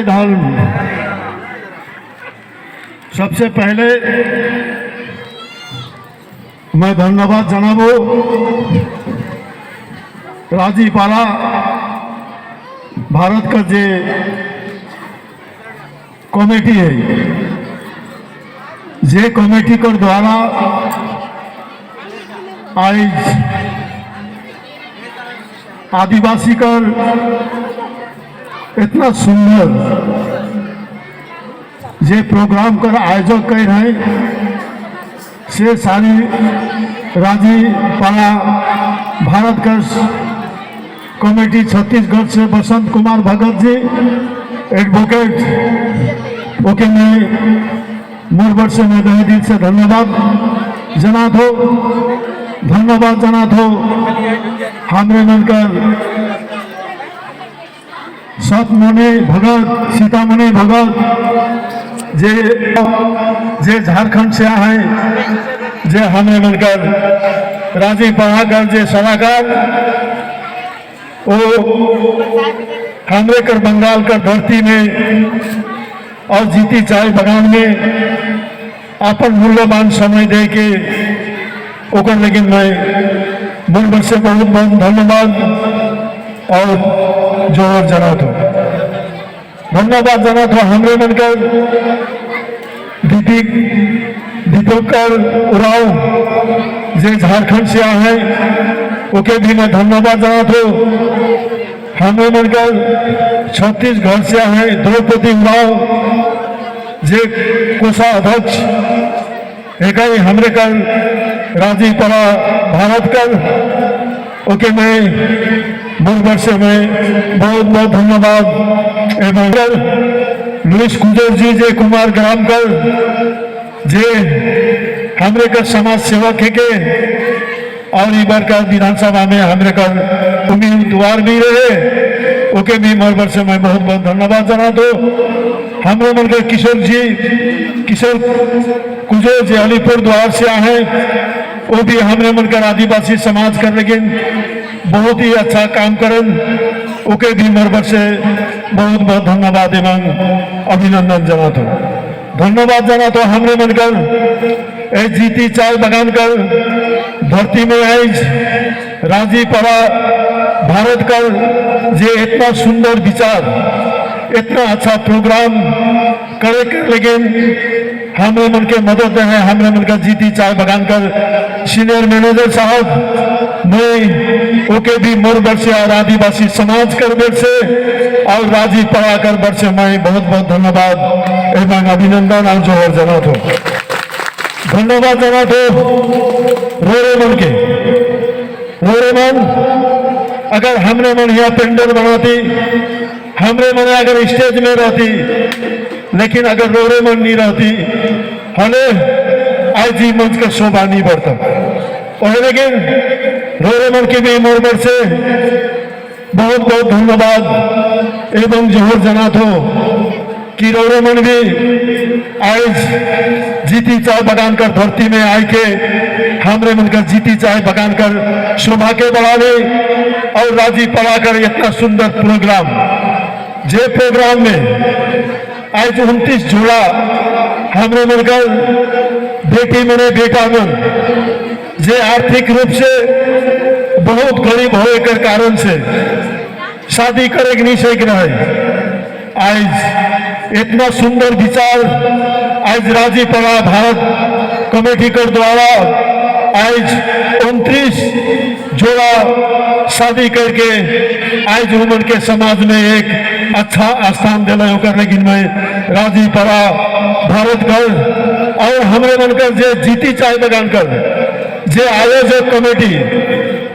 धर्म सबसे पहले मैं धन्यवाद जनाबो राजीपाला भारत का जे कमेटी है जे कमेटी कर द्वारा आज आदिवासी कर इतना सुंदर जे प्रोग्राम कर आयोजक कर रहे से सारी राजीपाला भारत का कमेटी छत्तीसगढ़ से बसंत कुमार भगत जी एडवोकेट ओके मैं मोरबट से मैं तहे दिल से धन्यवाद जना थो हमरे मनकर सतमणि भगत सीतामणि भगत जे झारखंड से आए जे हमरे मनकर राजीपाला कर जे सलाहकार वो हमरे कर बंगाल कर धरती में और जीती चाय बगान में अपन मूल्यवान समय दे के ओकर लेकिन मैं मन से बहुत बहुत धन्यवाद और जोर जना तो धन्यवाद जना तो हमरे मन कर दीपकर उराव जे झारखंड से आए हैं ओके भी मैं धन्यवाद जना तो हमरे मन कर छत्तीसगढ़ से आए द्रौपदी उराव जे कोषाध्यक्ष एक हमरे कर राजीपाला भारत कर ओके मैं मोरबट से मैं बहुत बहुत धन्यवाद एवं लुइस कुजर जी जे कुमार ग्राम कर जे हमरे कर समाज सेवक है के और ई बार का विधानसभा में हमरे कर उम्मीदवार भी रहे ओके भी मोरबट से मैं बहुत बहुत धन्यवाद जना तो हमरे मन के किशोर कुजो जे अलीपुर द्वार से आए वो भी हमरे मन कर आदिवासी समाज कर लेकिन बहुत ही अच्छा काम करन ओके भी मोरबट से बहुत बहुत धन्यवाद एवं अभिनंदन जना तो धन्यवाद जना तो हमरे मन कर जीती चाय बगान कर धरती में आई राजीपाला भारत का जे इतना सुंदर विचार इतना अच्छा प्रोग्राम करे कर लेकिन हमरे मन के मदद है हमरे मन का जीती चाय बगान कर सीनियर मैनेजर साहब मैं ओके भी मोरबट से और आदिवासी समाज कर बेट से और राजीपाला कर बट से मैं बहुत बहुत धन्यवाद एवं अभिनंदन और जोहर जना तो धन्यवाद जना तो रोरे मन अगर हमरे मन यहाँ पेंडल बनाती हमरे मन अगर स्टेज में रहती लेकिन अगर रोरे मन नहीं रहती हले आज ही मंच का शोभा नहीं बढ़ता और लेकिन रोरे मन के भी मोरबट से बहुत बहुत धन्यवाद एवं जोहर जना तो कि रोरे मन भी आज जीती चाय बगान कर धरती में आए के हमरे मन कर जीती चाय बगान कर शोभा के बढ़ावे और राजीपाला कर इतना सुंदर प्रोग्राम जे प्रोग्राम में आज 29 जोड़ा हमरे मन कर बेटी मने बेटा मन जे आर्थिक रूप से बहुत गरीब होए कर कारण से शादी करे नहीं सक रहे आज इतना सुंदर विचार आज राजीपाला भारत कमेटी कर द्वारा आज 29 जोड़ा शादी करके आज उमन के समाज में एक अच्छा स्थान दिला होकर लेकिन मैं राजीपाला भारत कर और हमरे मन कर जे जीती चाय बगान कर जे आयोजक कमेटी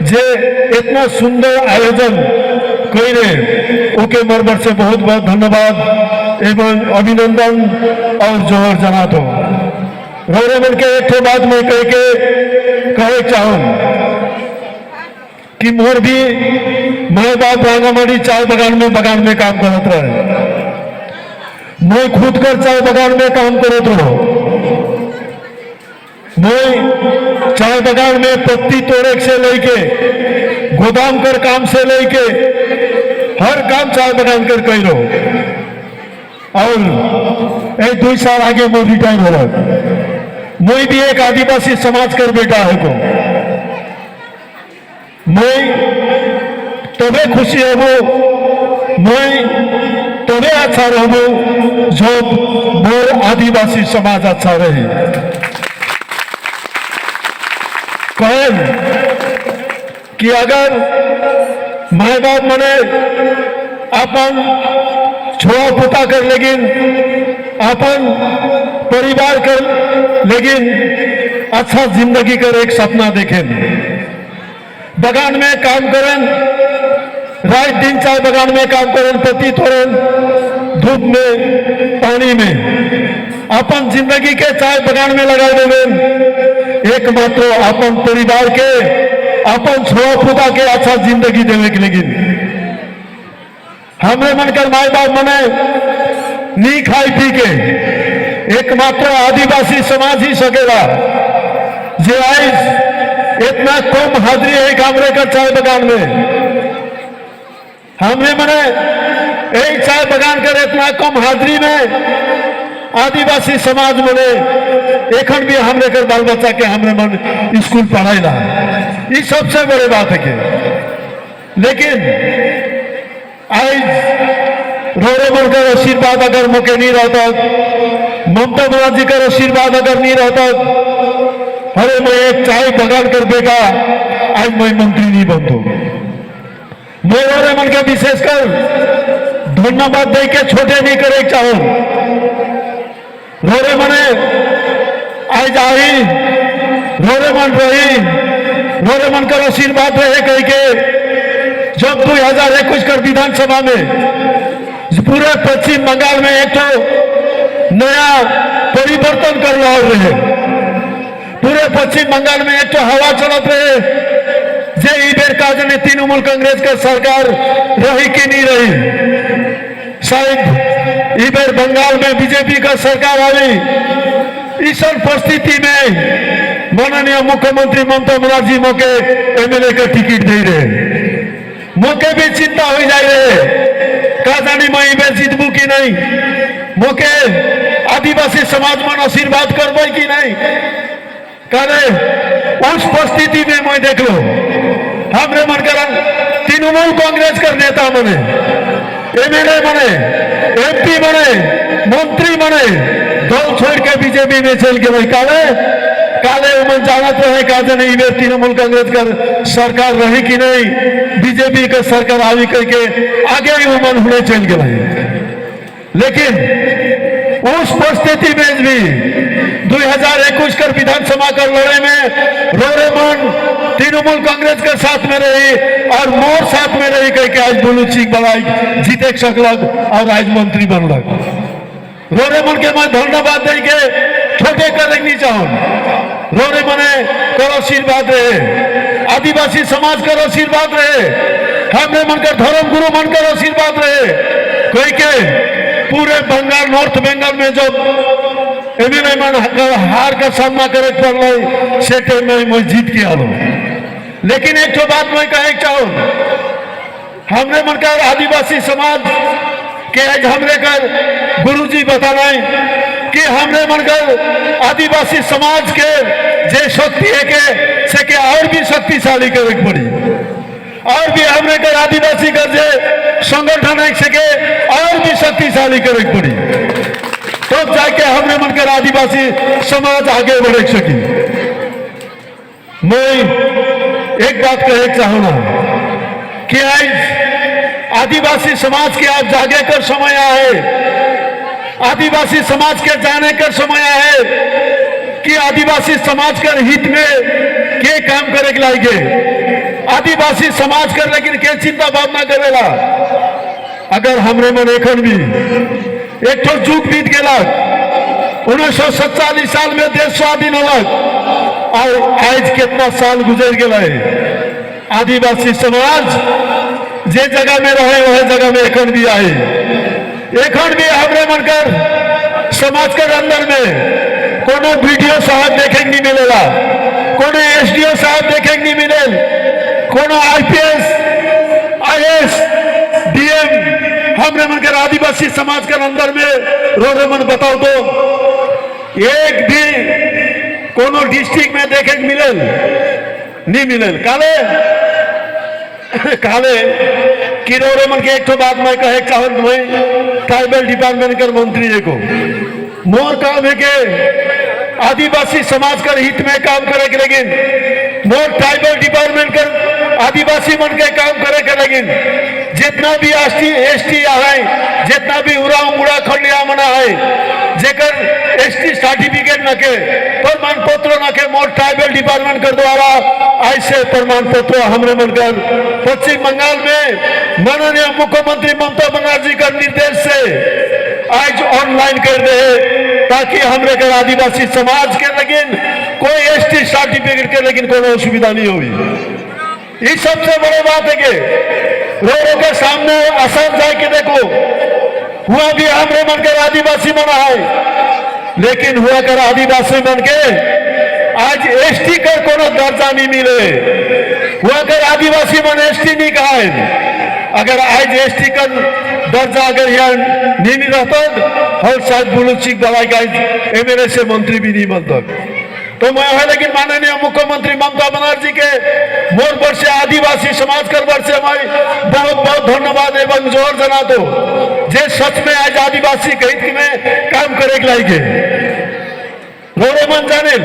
जे इतना सुंदर आयोजन कोई ने ओके मोरबट से बहुत बहुत धन्यवाद एवं अभिनंदन और जोहर जना तो रोरे मन के एक बात मैं कहे चाहूँ कि मोर भी माँ बाप रांगामाटी चाय बगान में काम करत रहे मैं खुद कर चाय बगान में काम करत रहो मैं चाय बगान में पत्ती तोड़े से लेके गोदाम कर काम से लेके हर काम चाय बगान कर कही रहो और एक 2 साल आगे मैं रिटायर हो रहा। मैं भी एक आदिवासी समाज कर बेटा है को मैं तबे खुशी हूँ, मैं तबे अच्छा रहूँ जो मोर आदिवासी समाज अच्छा रहे। कहें कि अगर माँ बाप मने अपन छोड़ा पोता कर लेकिन अपन परिवार कर लेकिन अच्छा जिंदगी कर एक सपना देखें। बगान में काम करें, रात दिन चाय बगान में काम करें, पति तोड़ें, धूप में पानी में अपन जिंदगी के चाय बगान में लगा देवें। एकमात्र अपन परिवार के अपन छोड़ा पोता के अच्छा जिंदगी देवे के लेकिन हमें मनकर माए बाप मने नी खाई पी के एकमात्र आदिवासी समाज ही सकेगा जे आज इतना कम हाजिरी है कामरे का चाय बगान में। हमने मने एक चाय बगान कर इतना कम हाजिरी में आदिवासी समाज मने एखन भी हमने कर बाल बच्चा के हमने मन स्कूल पढ़ाई ला, ये सबसे बड़ी बात है के। लेकिन आज रोड़े मन का आशीर्वाद अगर मुके नहीं रहता, ममता बनर्जी का आशीर्वाद अगर नहीं रहता, अरे मैं एक चाय बगान कर बेटा आज मैं मंत्री नहीं बनता। मैं रोड़े मन का विशेषकर धन्यवाद दे के छोटे नहीं करे चाहूं। रोड़े मने आज आई, रोड़े मन रही, रोड़े मन का आशीर्वाद रहे कह के जब 2021 कर विधानसभा में पूरे पश्चिम बंगाल में एक तो नया परिवर्तन कर रहे, पूरे पश्चिम बंगाल में एक तो हवा चलत रहे जे इबेर का जने तृणमूल कांग्रेस का सरकार रही कि नहीं रही, शायद इबेर बंगाल में बीजेपी का सरकार आई। इस परिस्थिति में माननीय मुख्यमंत्री ममता बनर्जी मौके एमएलए का टिकट दे रहे, मौके भी चिंता हो जाए रहे का जानी मैं इबेर जीतबू कि नहीं, मौके आदिवासी समाज मन आशीर्वाद करबो कि नहीं। करे उस परिस्थिति में मैं देख लो हमरे मन कर तृणमूल कांग्रेस कर नेता मने, एमएलए मने, एमपी मने, मंत्री मने दल छोड़ के बीजेपी में चल के भाई काले काले उमन जानत रहे का नहीं तृणमूल कांग्रेस का सरकार रही कि नहीं, बीजेपी का सरकार आई करके आगे ही उमन हुए चल के भाई। लेकिन उस परिस्थिति में भी 2021 कर विधानसभा कर लड़े में रोड़े मन तृणमूल कांग्रेस के साथ में रही और मोर साथ में रही कह के आज बुलू चिक बलाई जीते सकलक और आज मंत्री बनलक। रोड़े मन के मैं धन्यवाद दे के छोटे कर नहीं चाहूं। रोड़े मने कर आशीर्वाद रहे, आदिवासी समाज कर आशीर्वाद रहे, हमने मन कर धर्म गुरु मन कर आशीर्वाद रहे कह के पूरे बंगाल नॉर्थ बंगाल में जो एमएलए मन हार का सामना करे पड़ल से में मैं जीत के आलो। लेकिन एक तो बात मैं कहे चाहूँ, हमने मन कर आदिवासी समाज के आज हमरे कर गुरुजी बताना कि हमरे मन कर आदिवासी समाज के जे शक्ति है के से के और भी शक्तिशाली करे पड़ी, और भी हमरे कर आदिवासी का जे संगठन है से के और भी शक्तिशाली करे पड़ी, तो जाके हमने मन कर आदिवासी समाज आगे बढ़ सकी। मैं एक बात कहे चाहूंगा कि आज आदिवासी समाज के आज जागे कर समय है, आदिवासी समाज के जाने का समय है कि आदिवासी समाज के हित में के काम करे के लागे, आदिवासी समाज कर लेकिन के चिंता भावना करेला। अगर हमरे मन एखन भी एक तो जुग बीत गया, 1947 साल में देश स्वाधीन होलक और आज कितना साल गुजर गया है। आदिवासी समाज जे जगह में रहे वह जगह में एखन भी आए, एखन भी हमरे मन कर समाज के अंदर में कोनो वीडियो साहब देखे नहीं मिलेगा, कोनो एसडीओ साहब देखे नहीं मिले, कोनो आईपीएस आईएएस डीएम हमने मनकर आदिवासी समाज के अंदर में रोरे मन बताओ तो एक भी कोनो डिस्ट्रिक्ट में देखे मिले नहीं मिले काले काले कि रोरे मन के एक तो बात मैं कहे चाहत मैं ट्राइबल डिपार्टमेंट कर मंत्री को मोर काम है के आदिवासी समाज कर हित में काम करे के लेकिन मोर ट्राइबल डिपार्टमेंट कर आदिवासी मन के काम करे के लेकिन जितना भी एसटी है जितना भी उड़ा उड़ा खंडिया मना है जेकर एसटी सर्टिफिकेट नके प्रमाण पत्र नके मोर ट्राइबल डिपार्टमेंट कर द्वारा ऐसे प्रमाण पत्र हमरे मनकर पश्चिम बंगाल में माननीय मुख्यमंत्री ममता बनर्जी का निर्देश से आज ऑनलाइन कर दे ताकि हमरे के आदिवासी समाज के लेकिन कोई एसटी सर्टिफिकेट के लेकिन कोई असुविधा नहीं हुई। ये सबसे बड़ी बात है कि रोडों के सामने असर जाए के देखो हुआ भी हमरे मन के आदिवासी मना है लेकिन हुआ कर आदिवासी मन के आज एसटी कर कोनो दर्जा नहीं मिले हुआ कर आदिवासी मन एसटी नहीं कहा है अगर आज एसटी का दर्जा अगर यहाँ नहीं रहता और शायद बुलूचिक दवाई का एमएलए से मंत्री भी नहीं बनता तो मैं है लेकिन माननीय मुख्यमंत्री ममता बनर्जी के मोर पर से आदिवासी समाज कर पर से मैं बहुत बहुत धन्यवाद एवं जोर जना दो जे सच में आज आदिवासी के हित में काम करे लाइके रोरे मन जाने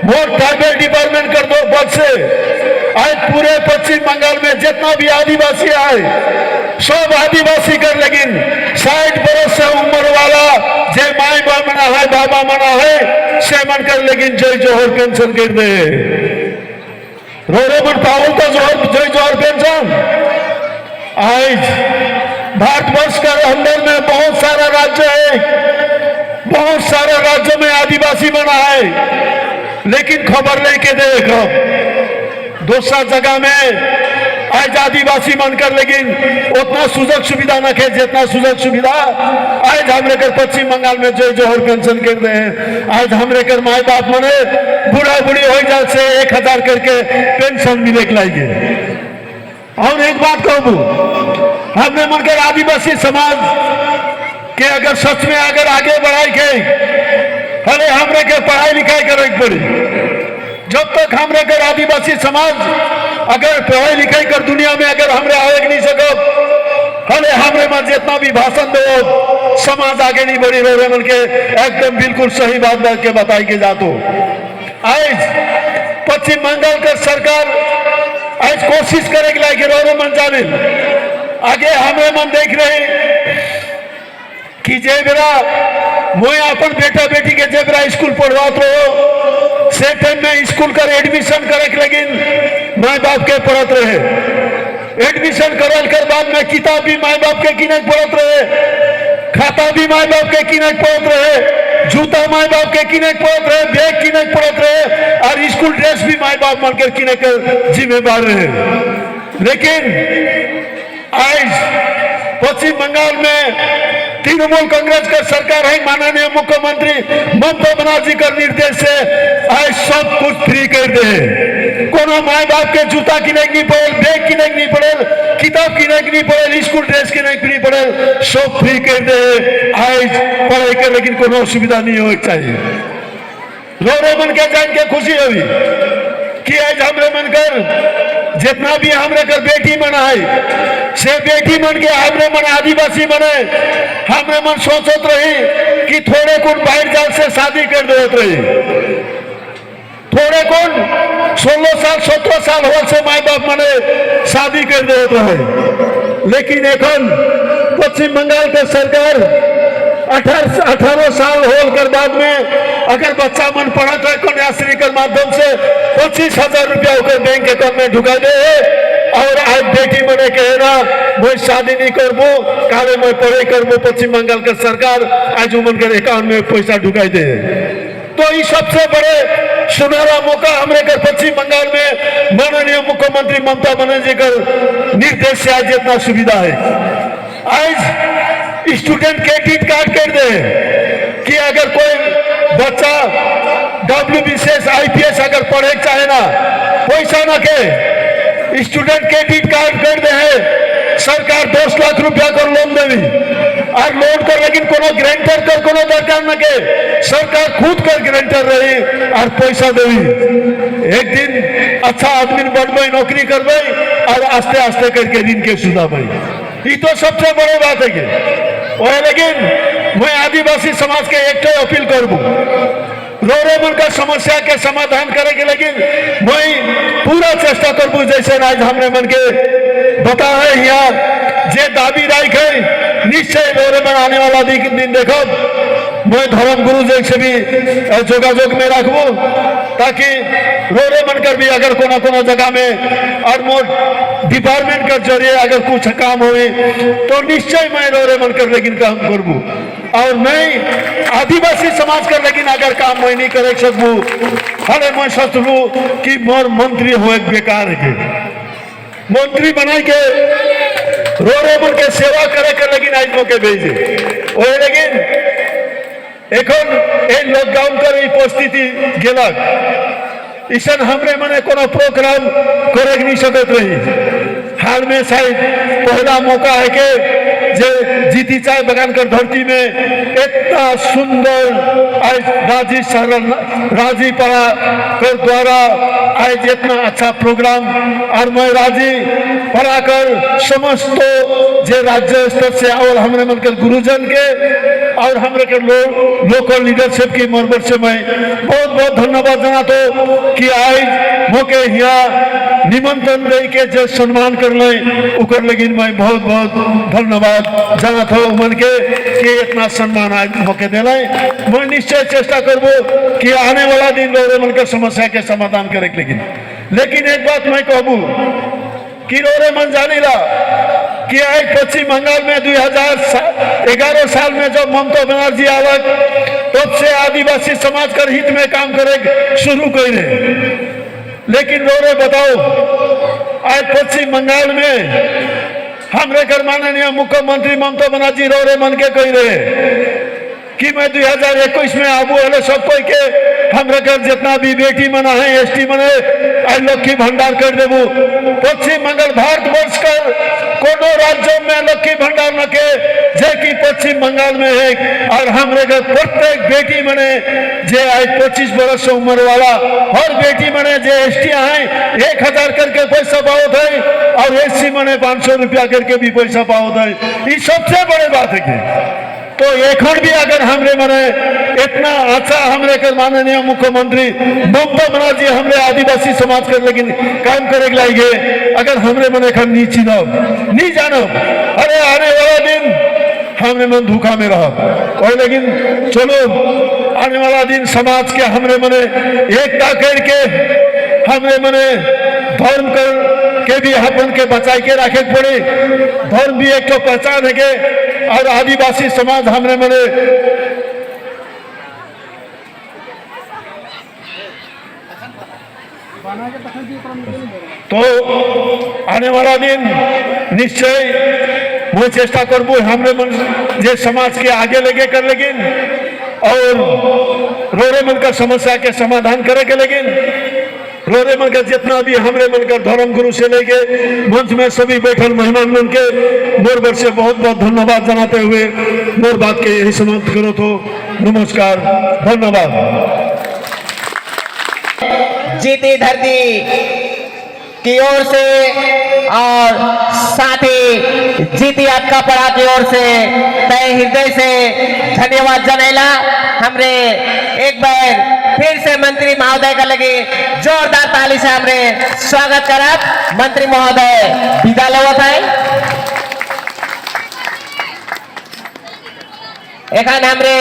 मोर ट्राइबल डिपार्टमेंट कर दो पद से आज पूरे पश्चिम बंगाल में जितना भी आदिवासी आए सब आदिवासी कर लेकिन 60 बरस से उम्र वाला जे माई बाप मना है बाबा मना है से मन कर लेकिन जय जोहर पेंशन कर दे रोरे मन पावल तो जोहर जय जोहर पेंशन आज भारतवर्ष के अंदर में बहुत सारा राज्य है बहुत सारे राज्यों में आदिवासी बना है लेकिन खबर लेके देखो दूसरा जगह में आज आदिवासी बनकर लेकिन उतना सुजग सुविधा न खे जितना सुजग सुविधा आज हमरे कर पश्चिम बंगाल में जो जोहर पेंशन कर रहे हैं आज हमरे कर माए बाप मने बूढ़ा बूढ़ी हो जाए से 1000 करके पेंशन मिले लाइए। और एक बात कहूँ हमने मनकर आदिवासी समाज के अगर सच में अगर आगे बढ़ाई के अरे हमरे के पढ़ाई लिखाई करे पड़ी जब तक हमरे कर आदिवासी समाज अगर पढ़ाई लिखाई कर दुनिया में अगर हमरे आगे नहीं सको अरे हमरे मन जितना भी भाषण दो समाज आगे नहीं बढ़ी रहे मन के एकदम बिल्कुल सही बात के बताई के जातो आज पश्चिम बंगाल का सरकार आज कोशिश करे कि रोरे मन जाने आगे हमें मन देख रहे कि जे बेरा मैं अपन बेटा बेटी के जे बेरा स्कूल पढ़वात रहो से टाइम में स्कूल कर एडमिशन करे लेकिन माँ बाप के पढ़त रहे एडमिशन करल कर बाद में किताब भी माँ बाप के किने पढ़त रहे खाता भी माँ बाप के किने पढ़त रहे जूता माँ बाप के किने पढ़त रहे बैग किने पढ़त रहे और स्कूल ड्रेस भी माँ बाप मन के किने कर जिम्मेदार रहे लेकिन आज पश्चिम बंगाल में तृणमूल कांग्रेस का सरकार है माननीय मुख्यमंत्री ममता बनर्जी का निर्देश से आज सब कुछ फ्री कर दे कोनो माँ बाप के जूता किने नहीं पड़े बैग किने नहीं पड़े किताब किने नहीं पड़े स्कूल ड्रेस किने नहीं पड़े सब फ्री कर दे आज पढ़ाई कर लेकिन कोनो असुविधा नहीं हो चाहिए रोरे मन के जान के खुशी हुई कि आज हमरे मन कर जितना भी हमरे कर बेटी मना है से बेटी मन के हमरे मन आदिवासी मने हमरे मन सोचत रही कि थोड़े कौन बाहर जाल से शादी कर देत रही थोड़े कौन 16 साल 17 साल हो से माँ बाप मने शादी कर देत रहे लेकिन एखन पश्चिम बंगाल के सरकार 18 साल होल कर बाद में अगर बच्चा मन पढ़त है कन्याश्री के माध्यम से 25,000 रुपया बैंक अकाउंट में ढुका दे और आज बेटी बने कहे ना मैं शादी नहीं करबो काले मैं पढ़ाई करबो पश्चिम बंगाल का सरकार आज उमन के अकाउंट में पैसा ढुकाई दे तो ये सबसे बड़े सुनहरा मौका हमरे कर पश्चिम बंगाल में माननीय मुख्यमंत्री ममता बनर्जी का निर्देश से आज इतना सुविधा है आज स्टूडेंट क्रेडिट कार्ड कर दे कि अगर कोई बच्चा WBCS IPS अगर पढ़े चाहे ना पैसा ना के स्टूडेंट क्रेडिट कार्ड कर दे सरकार 10 लाख रुपया कर लोन देवी और लोन कर लेकिन कोनो ग्रांटर कर कोनो दरकार न के सरकार खुद कर ग्रांटर रही और पैसा देवी एक दिन अच्छा आदमी बनबे नौकरी करबे और आस्ते आस्ते करके दिन के सुधाबे ये तो सबसे बड़ी बात है कि लेकिन मैं आदिवासी समाज के एक तो अपील करूँ रोरे मन का समस्या के समाधान करे के लेकिन मैं पूरा चेष्टा करूँ जैसे आज हमने मन के बता है यहाँ जे दाबी राइक है निश्चय रोरे मन आने वाला दिन देखो मैं धर्म गुरु जी से भी जोगाजोग में रखबू ताकि रोरे मन कर भी अगर कोना जगह में और मोर डिपार्टमेंट के जरिए अगर कुछ काम हुए तो निश्चय मैं रोरे मन कर लेकिन काम करूँ और मैं आदिवासी समाज कर लेकिन अगर काम मैं नहीं कर सकूँ हले मैं सोचलू कि मोर मंत्री हो एक बेकार है मंत्री बनाई के रोरे मन के सेवा करे कर लेकिन आज मौके भेजे वो लेकिन এখন এই লকডাউন করে পরিস্থিতি গেলাক इसन हमरे मने कोनो प्रोग्राम करे नहीं सकत रही हाल में शायद पहला मौका है कि जे जीती चाय बगान कर धरती में इतना सुंदर आज राजी पड़ा कर द्वारा आज इतना अच्छा प्रोग्राम और मैं राजी पड़ा कर समस्त जे राज्य स्तर से और हमरे मन कर गुरुजन के और हमरे के लोकल लीडरशिप की मरबत से मैं बहुत बहुत धन्यवाद जनातो कि आज मौके यहाँ निमंत्रण दे के जो सम्मान कर ले उकर लेकिन मैं बहुत बहुत धन्यवाद जनात हो मन के कि इतना सम्मान आज मौके दे मैं निश्चय चेष्टा करबो कि आने वाला दिन रोरे मन के समस्या के समाधान करे लेकिन एक बात मैं कहूँ कि रोरे मन जानी रहा कि आज पश्चिम बंगाल में 2011 साल में जब ममता बनर्जी आवक तब से आदिवासी समाज कर हित में काम करे शुरू कर रहे लेकिन रोरे बताओ आज पश्चिम बंगाल में हमरे घर माननीय मुख्यमंत्री ममता बनर्जी रोरे मन के कह रहे कि मैं 2021 में आबू हले सब कोई के हमरे घर जितना भी बेटी मना है एसटी मने आज लक्ष्मी भंडार कर देबू पश्चिम बंगाल भारतवर्ष का कोनो राज्यों में लक्ष्मी भंडार न के जे कि पश्चिम बंगाल में है और हमरे घर प्रत्येक बेटी मने जे आज 25 वर्ष से उम्र वाला हर बेटी मने जे एसटी है 1000 करके पैसा पावत है और एससी मने 500 रुपया करके भी पैसा पावत है ये सबसे बड़ी बात है तो एखन भी अगर हमरे मने इतना अच्छा हमरे कर माननीय मुख्यमंत्री ममता बनर्जी हमरे आदिवासी समाज कर लेकिन काम करे लागे अगर हमरे मने एखन नहीं जानो अरे आने वाला दिन हमरे मन धोखा में रहा और लेकिन चलो आने वाला दिन समाज के हमरे मने एकता करके हमरे मने धर्म कर के भी अपन के बचाई के रखे पड़े धर्म भी एक तो पहचान है के और आदिवासी समाज हमरे मने तो आने वाला दिन निश्चय वो चेष्टा करबू हमरे मन जे समाज के आगे लगे कर लेकिन और रोरे मन का समस्या के समाधान करे के लेकिन रोरे मन का जितना भी हमरे मन का धर्म गुरु से लेके मंच में सभी बैठल मेहमान मन के मोर बर से बहुत बहुत धन्यवाद जनाते हुए मोर बात के यही समाप्त करो तो नमस्कार धन्यवाद। जीती धरती की ओर से और साथ ही जीती अक्का पड़ा की ओर से तय हृदय से धन्यवाद जनेला हमरे एक बार फिर से मंत्री महोदय का लगे जोरदार ताली से हमरे स्वागत करब मंत्री महोदय विदा लेवत है एखन हमरे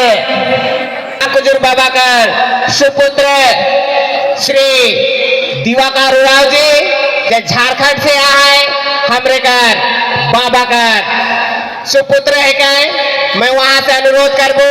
कुजुर बाबा कर सुपुत्र श्री दिवाकर उराव जी जो झारखंड से आए हमरे कर बाबा कर सुपुत्र है क्या मैं वहां से अनुरोध करबो